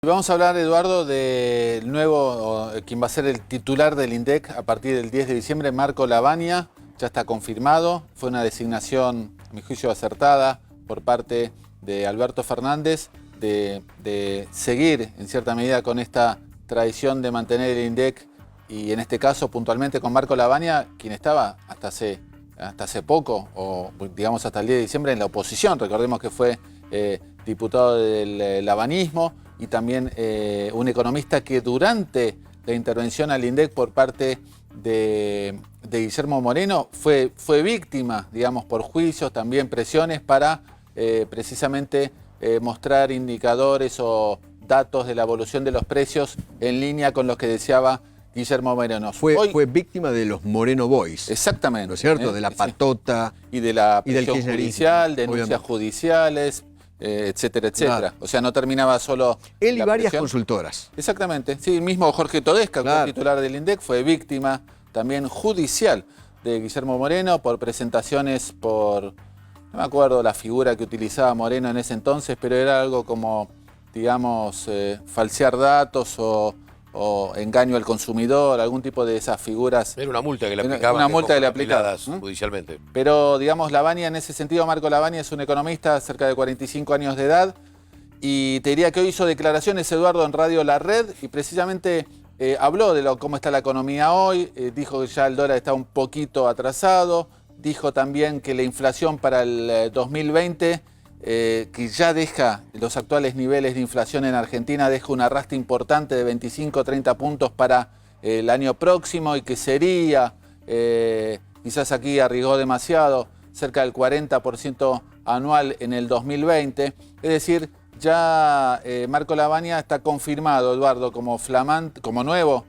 Vamos a hablar, Eduardo, del nuevo, quien va a ser el titular del INDEC a partir del 10 de diciembre, Marco Lavagna. Ya está confirmado, fue una designación, a mi juicio, acertada por parte de Alberto Fernández de seguir, en cierta medida, con esta tradición de mantener el INDEC y, en este caso, puntualmente con Marco Lavagna, quien estaba hasta hace poco, o digamos hasta el 10 de diciembre, en la oposición. Recordemos que fue diputado del lavanismo y también un economista que durante la intervención al INDEC por parte de Guillermo Moreno fue víctima, digamos, por juicios, también presiones para precisamente mostrar indicadores o datos de la evolución de los precios en línea con los que deseaba Guillermo Moreno. Fue víctima de los Moreno Boys. Exactamente. ¿No es cierto? De la patota. Y de la presión del judicial, denuncias obviamente. judiciales, etcétera, etcétera. Claro. O sea, no terminaba solo Él y la varias presión. consultoras. Exactamente. Sí, el mismo Jorge Todesca, Claro. titular del INDEC, fue víctima también judicial de Guillermo Moreno por presentaciones no me acuerdo la figura que utilizaba Moreno en ese entonces, pero era algo como, digamos, falsear datos o engaño al consumidor, algún tipo de esas figuras. Era una multa que le Una aplicaban. multa que le aplicaban. Judicialmente. Pero, digamos, Lavagna en ese sentido, Marco Lavagna es un economista cerca de 45 años de edad y te diría que hoy hizo declaraciones, Eduardo, en Radio La Red y precisamente habló de cómo está la economía hoy, dijo que ya el dólar está un poquito atrasado, dijo también que la inflación para el 2020, que ya deja los actuales niveles de inflación en Argentina, deja un arrastre importante de 25-30 puntos para el año próximo y que sería, quizás aquí arriesgó demasiado, cerca del 40% anual en el 2020. Es decir, ya Marco Lavagna está confirmado, Eduardo, como nuevo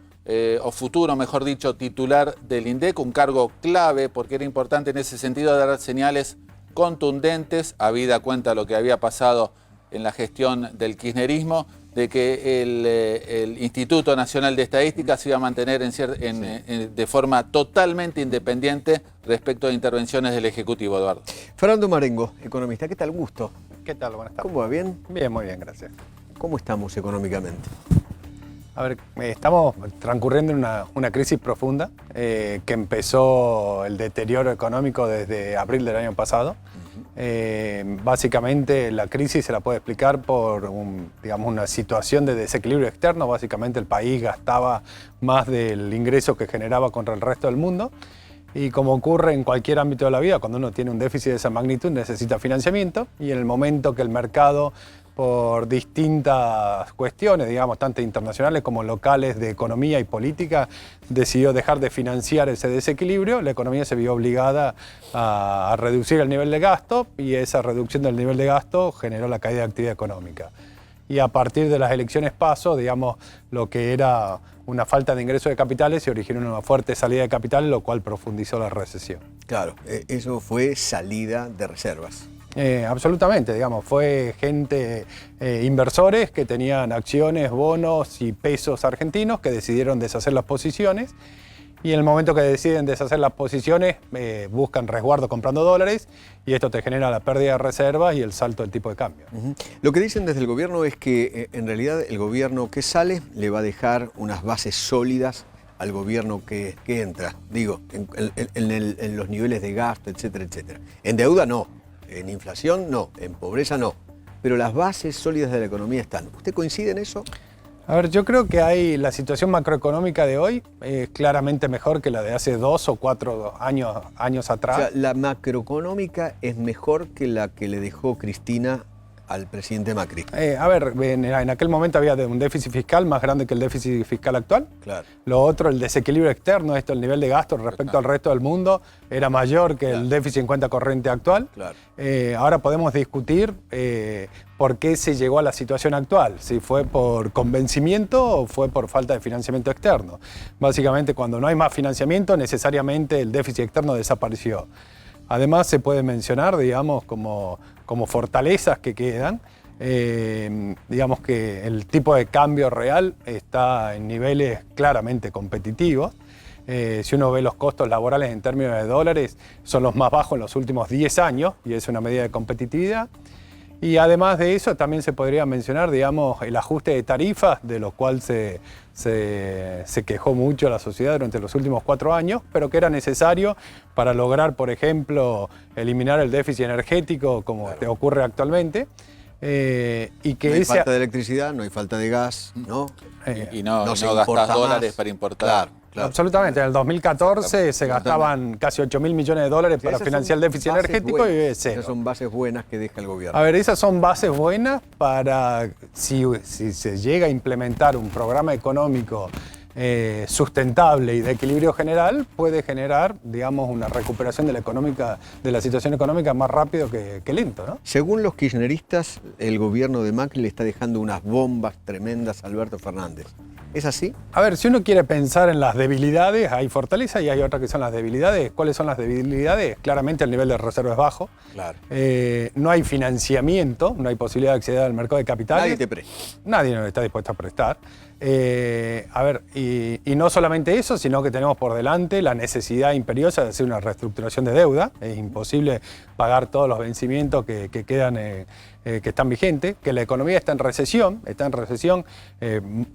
o futuro, mejor dicho, titular del INDEC, un cargo clave porque era importante en ese sentido dar señales contundentes, habida cuenta lo que había pasado en la gestión del kirchnerismo, de que el Instituto Nacional de Estadística se iba a mantener de forma totalmente independiente respecto de intervenciones del Ejecutivo, Eduardo. Fernando Marengo, economista. ¿Qué tal? Gusto. ¿Qué tal? Buenas tardes. ¿Cómo va? ¿Bien? Bien, muy bien, gracias. ¿Cómo estamos económicamente? A ver, estamos transcurriendo una crisis profunda que empezó el deterioro económico desde abril del año pasado. Básicamente la crisis se la puede explicar por una situación de desequilibrio externo. Básicamente el país gastaba más del ingreso que generaba contra el resto del mundo. Y como ocurre en cualquier ámbito de la vida, cuando uno tiene un déficit de esa magnitud necesita financiamiento y en el momento que el mercado, por distintas cuestiones, digamos, tanto internacionales como locales de economía y política, decidió dejar de financiar ese desequilibrio, la economía se vio obligada a reducir el nivel de gasto y esa reducción del nivel de gasto generó la caída de actividad económica. Y a partir de las elecciones PASO, digamos, lo que era una falta de ingreso de capitales se originó en una fuerte salida de capitales, lo cual profundizó la recesión. Claro, eso fue salida de reservas. Absolutamente, digamos, fue gente, inversores que tenían acciones, bonos y pesos argentinos que decidieron deshacer las posiciones y en el momento que deciden deshacer las posiciones buscan resguardo comprando dólares y esto te genera la pérdida de reservas y el salto del tipo de cambio. Lo que dicen desde el gobierno es que en realidad el gobierno que sale le va a dejar unas bases sólidas al gobierno que entra, digo, en los niveles de gasto, etcétera, etcétera. En deuda no. En inflación no, en pobreza no, pero las bases sólidas de la economía están. ¿Usted coincide en eso? A ver, yo creo que la situación macroeconómica de hoy es claramente mejor que la de hace 2 o 4 años atrás. O sea, la macroeconómica es mejor que la que le dejó Cristina al presidente Macri. A ver, en aquel momento había un déficit fiscal más grande que el déficit fiscal actual. Claro. Lo otro, el desequilibrio externo, el nivel de gasto respecto al resto del mundo era mayor que el déficit en cuenta corriente actual. Claro. Ahora podemos discutir por qué se llegó a la situación actual, si fue por convencimiento o fue por falta de financiamiento externo. Básicamente, cuando no hay más financiamiento, necesariamente el déficit externo desapareció. Además, se puede mencionar, digamos, como fortalezas que quedan, digamos que el tipo de cambio real está en niveles claramente competitivos. Si uno ve los costos laborales en términos de dólares, son los más bajos en los últimos 10 años y es una medida de competitividad. Y además de eso, también se podría mencionar, digamos, el ajuste de tarifas, de lo cual se quejó mucho la sociedad durante los últimos 4 años, pero que era necesario para lograr, por ejemplo, eliminar el déficit energético, como ocurre actualmente. Y que no hay falta de electricidad, no hay falta de gas, ¿no? Y no se gastas importa dólares más. para importar. Claro. Absolutamente. En el 2014 se gastaban casi 8.000 millones de dólares para financiar el déficit energético y es cero. Esas son bases buenas que deja el gobierno. A ver, esas son bases buenas para, si se llega a implementar un programa económico sustentable y de equilibrio general, puede generar, digamos, una recuperación de la situación económica más rápido que lento, ¿no? Según los kirchneristas, el gobierno de Macri le está dejando unas bombas tremendas a Alberto Fernández. ¿Es así? A ver, si uno quiere pensar en las debilidades, hay fortaleza y hay otras que son las debilidades. ¿Cuáles son las debilidades? Claramente el nivel de reserva es bajo. Claro. No hay financiamiento, no hay posibilidad de acceder al mercado de capitales. Nadie te presta. Nadie nos está dispuesto a prestar. A ver, y no solamente eso, sino que tenemos por delante la necesidad imperiosa de hacer una reestructuración de deuda. Es imposible pagar todos los vencimientos que quedan, que están vigentes, que la economía está en recesión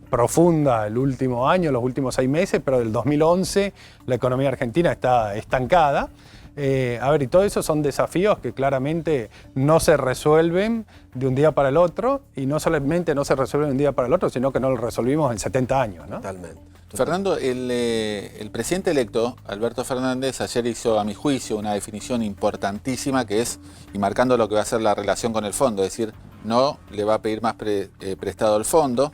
profunda el último año, los últimos 6 meses, pero del 2011 la economía argentina está estancada. A ver, y todo eso son desafíos que claramente no se resuelven de un día para el otro, y no solamente no se resuelven de un día para el otro, sino que no lo resolvimos en 70 años, ¿no? Totalmente. Fernando, el presidente electo, Alberto Fernández, ayer hizo, a mi juicio, una definición importantísima que es, y marcando lo que va a ser la relación con el fondo, es decir, no le va a pedir más prestado al fondo.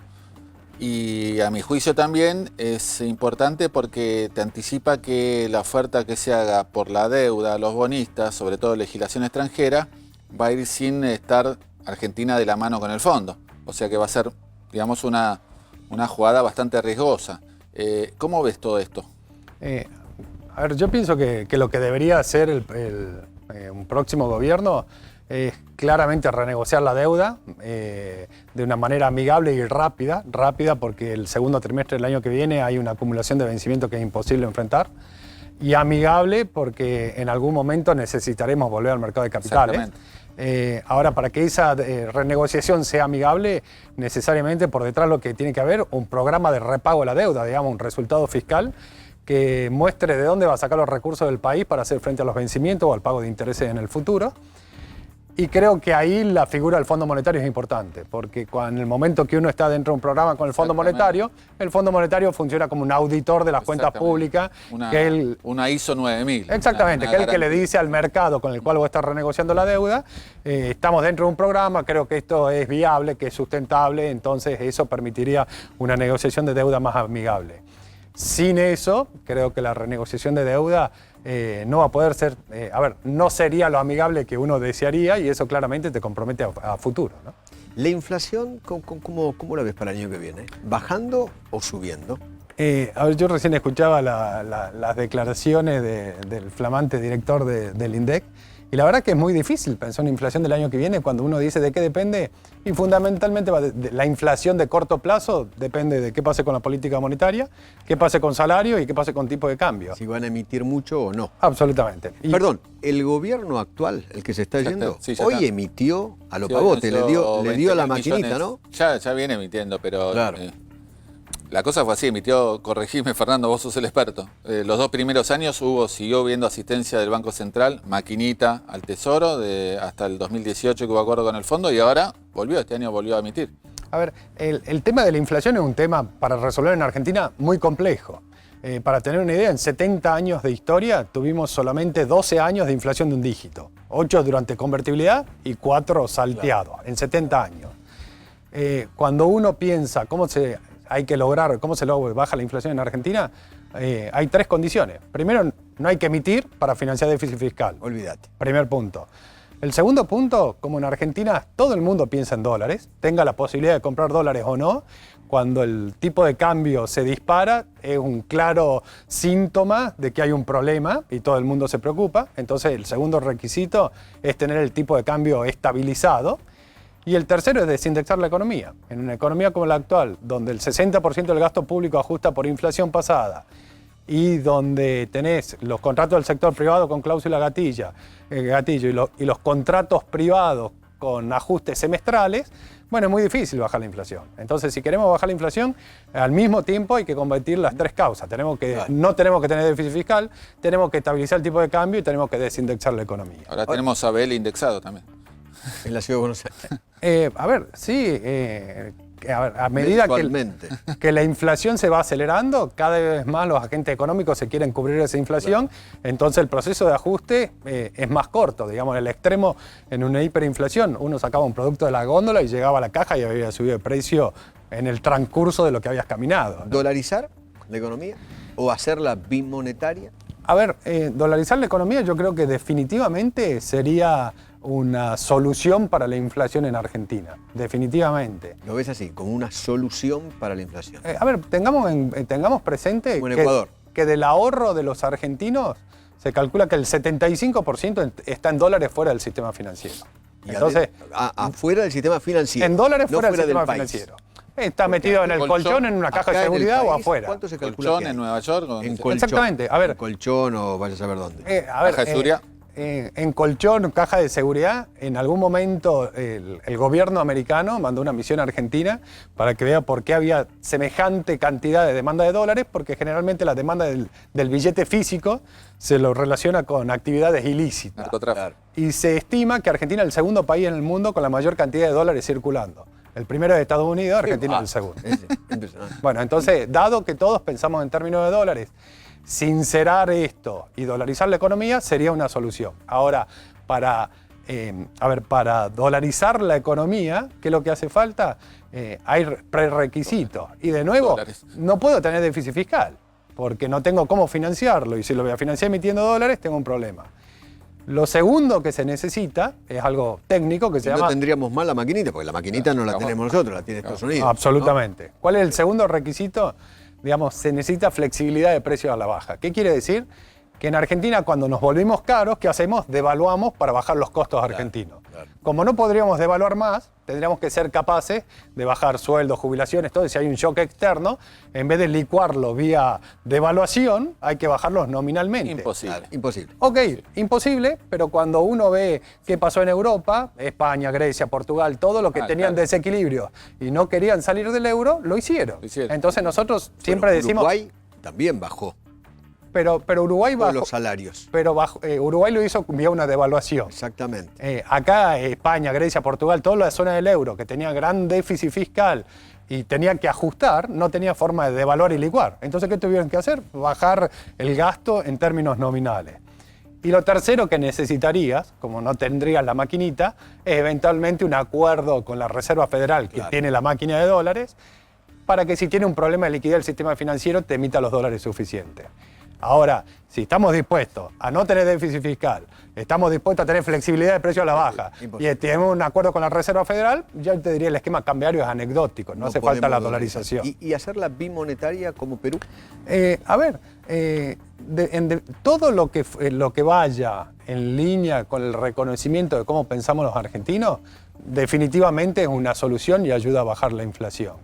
Y a mi juicio también es importante porque te anticipa que la oferta que se haga por la deuda a los bonistas, sobre todo legislación extranjera, va a ir sin estar Argentina de la mano con el fondo. O sea que va a ser, digamos, una jugada bastante riesgosa. ¿Cómo ves todo esto? A ver, yo pienso que lo que debería hacer un próximo gobierno es claramente renegociar la deuda de una manera amigable y rápida porque el segundo trimestre del año que viene hay una acumulación de vencimientos que es imposible enfrentar, y amigable porque en algún momento necesitaremos volver al mercado de capitales. Ahora, para que esa renegociación sea amigable, necesariamente por detrás lo que tiene que haber un programa de repago de la deuda, digamos, un resultado fiscal que muestre de dónde va a sacar los recursos del país para hacer frente a los vencimientos o al pago de intereses en el futuro. Y creo que ahí la figura del Fondo Monetario es importante, porque en el momento que uno está dentro de un programa con el Fondo Monetario, el Fondo Monetario funciona como un auditor de las cuentas públicas. Una ISO 9000. Exactamente, que es el que le dice al mercado con el cual vos estás renegociando la deuda, estamos dentro de un programa, creo que esto es viable, que es sustentable, entonces eso permitiría una negociación de deuda más amigable. Sin eso, creo que la renegociación de deuda no va a poder ser, no sería lo amigable que uno desearía, y eso claramente te compromete a futuro, ¿no? ¿La inflación cómo la ves para el año que viene? ¿Bajando o subiendo? Yo recién escuchaba las declaraciones del flamante director del INDEC, y la verdad que es muy difícil pensar en inflación del año que viene cuando uno dice de qué depende, y fundamentalmente la inflación de corto plazo depende de qué pase con la política monetaria, qué pase con salario y qué pase con tipo de cambio. Si van a emitir mucho o no. Absolutamente. Perdón, el gobierno actual, el que se está yendo, hoy emitió a lo Sí, pavote, le dio la maquinita, millones. ¿no? Ya viene emitiendo, pero Claro. la cosa fue así, emitió, corregime Fernando, vos sos el experto. Los 2 primeros años siguió viendo asistencia del Banco Central, maquinita al Tesoro, hasta el 2018 que hubo acuerdo con el fondo, y ahora este año volvió a emitir. A ver, el tema de la inflación es un tema para resolver en Argentina muy complejo. Para tener una idea, en 70 años de historia tuvimos solamente 12 años de inflación de un dígito. 8 durante convertibilidad y 4 salteados, en 70 años. Cuando uno piensa cómo se baja la inflación en Argentina, hay 3 condiciones. Primero, no hay que emitir para financiar déficit fiscal. Olvídate. Primer punto. El segundo punto, como en Argentina todo el mundo piensa en dólares, tenga la posibilidad de comprar dólares o no, cuando el tipo de cambio se dispara, es un claro síntoma de que hay un problema y todo el mundo se preocupa. Entonces, el segundo requisito es tener el tipo de cambio estabilizado. Y el tercero es desindexar la economía. En una economía como la actual, donde el 60% del gasto público ajusta por inflación pasada y donde tenés los contratos del sector privado con cláusula gatillo y los contratos privados con ajustes semestrales, bueno, es muy difícil bajar la inflación. Entonces, si queremos bajar la inflación, al mismo tiempo hay que combatir las tres causas. No tenemos que tener déficit fiscal, tenemos que estabilizar el tipo de cambio y tenemos que desindexar la economía. Ahora tenemos a BL indexado también. En la ciudad de Buenos Aires. A ver, sí, a medida que la inflación se va acelerando, cada vez más los agentes económicos se quieren cubrir esa inflación, entonces el proceso de ajuste es más corto. Digamos, en el extremo, en una hiperinflación, uno sacaba un producto de la góndola y llegaba a la caja y había subido de precio en el transcurso de lo que habías caminado, ¿no? ¿Dolarizar la economía o hacerla bimonetaria? A ver, dolarizar la economía yo creo que definitivamente sería una solución para la inflación en Argentina, definitivamente. ¿Lo ves así, como una solución para la inflación? A ver, tengamos presente que del ahorro de los argentinos se calcula que el 75% está en dólares fuera del sistema financiero. Entonces, afuera del sistema financiero. En dólares no fuera del sistema país. financiero. Está metido en el colchón, en una caja de seguridad o afuera. ¿Cuánto se calcula ¿Colchón en Nueva York? En colchón. Exactamente. A ver, en colchón o vaya a saber dónde. Caja de seguridad. En colchón, caja de seguridad, en algún momento el gobierno americano mandó una misión a Argentina para que vea por qué había semejante cantidad de demanda de dólares, porque generalmente la demanda del billete físico se lo relaciona con actividades ilícitas. Narcotráfico. Y se estima que Argentina es el segundo país en el mundo con la mayor cantidad de dólares circulando. El primero es Estados Unidos, Argentina es el segundo. Bueno, entonces, dado que todos pensamos en términos de dólares, sincerar esto y dolarizar la economía sería una solución. Ahora, para dolarizar la economía, ¿qué es lo que hace falta? Hay prerequisitos. Y de nuevo, no puedo tener déficit fiscal, porque no tengo cómo financiarlo. Y si lo voy a financiar emitiendo dólares, tengo un problema. Lo segundo que se necesita es algo técnico que se llama... No tendríamos más la maquinita, porque la maquinita no la tenemos nosotros, la tiene Estados Unidos. Absolutamente. ¿No? ¿Cuál es el segundo requisito? Digamos, se necesita flexibilidad de precios a la baja. ¿Qué quiere decir? Que en Argentina, cuando nos volvimos caros, ¿qué hacemos? Devaluamos para bajar los costos argentinos. Claro. Como no podríamos devaluar más, tendríamos que ser capaces de bajar sueldos, jubilaciones, todo. Y si hay un shock externo, en vez de licuarlo vía devaluación, hay que bajarlos nominalmente. Imposible. Claro, imposible. Ok, imposible, pero cuando uno ve qué pasó en Europa, España, Grecia, Portugal, todo lo que tenían desequilibrio y no querían salir del euro, lo hicieron. Entonces nosotros siempre decimos... Uruguay también bajó. Pero Uruguay bajó los salarios. Pero Uruguay lo hizo vía una devaluación. Exactamente. Acá España, Grecia, Portugal, toda la zona del euro que tenía gran déficit fiscal y tenían que ajustar, no tenía forma de devaluar y licuar. Entonces, ¿qué tuvieron que hacer? Bajar el gasto en términos nominales. Y lo tercero que necesitarías, como no tendrías la maquinita, es eventualmente un acuerdo con la Reserva Federal que tiene la máquina de dólares, para que si tiene un problema de liquidez del sistema financiero te emita los dólares suficientes. Ahora, si estamos dispuestos a no tener déficit fiscal, estamos dispuestos a tener flexibilidad de precio a la baja y tenemos un acuerdo con la Reserva Federal, ya te diría el esquema cambiario es anecdótico, no hace falta la dolarización. ¿Y hacerla bimonetaria como Perú? Todo lo que vaya en línea con el reconocimiento de cómo pensamos los argentinos, definitivamente es una solución y ayuda a bajar la inflación.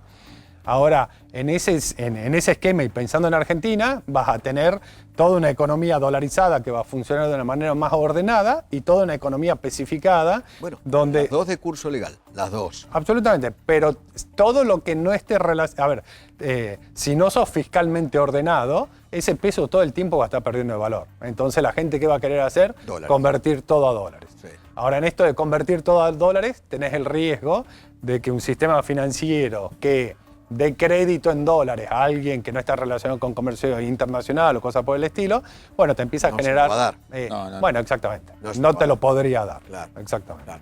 Ahora, en ese esquema y pensando en Argentina, vas a tener toda una economía dolarizada que va a funcionar de una manera más ordenada y toda una economía especificada. Bueno, donde, las dos de curso legal, las dos. Absolutamente, pero todo lo que no esté relacionado... A ver, si no sos fiscalmente ordenado, ese peso todo el tiempo va a estar perdiendo de valor. Entonces, ¿la gente qué va a querer hacer? Dólares. Convertir todo a dólares. Sí. Ahora, en esto de convertir todo a dólares, tenés el riesgo de que un sistema financiero que de crédito en dólares a alguien que no está relacionado con comercio internacional o cosas por el estilo, bueno, te empieza a generar... Se lo va a dar. Bueno, exactamente. No te lo podría dar. Claro. Exactamente. Claro.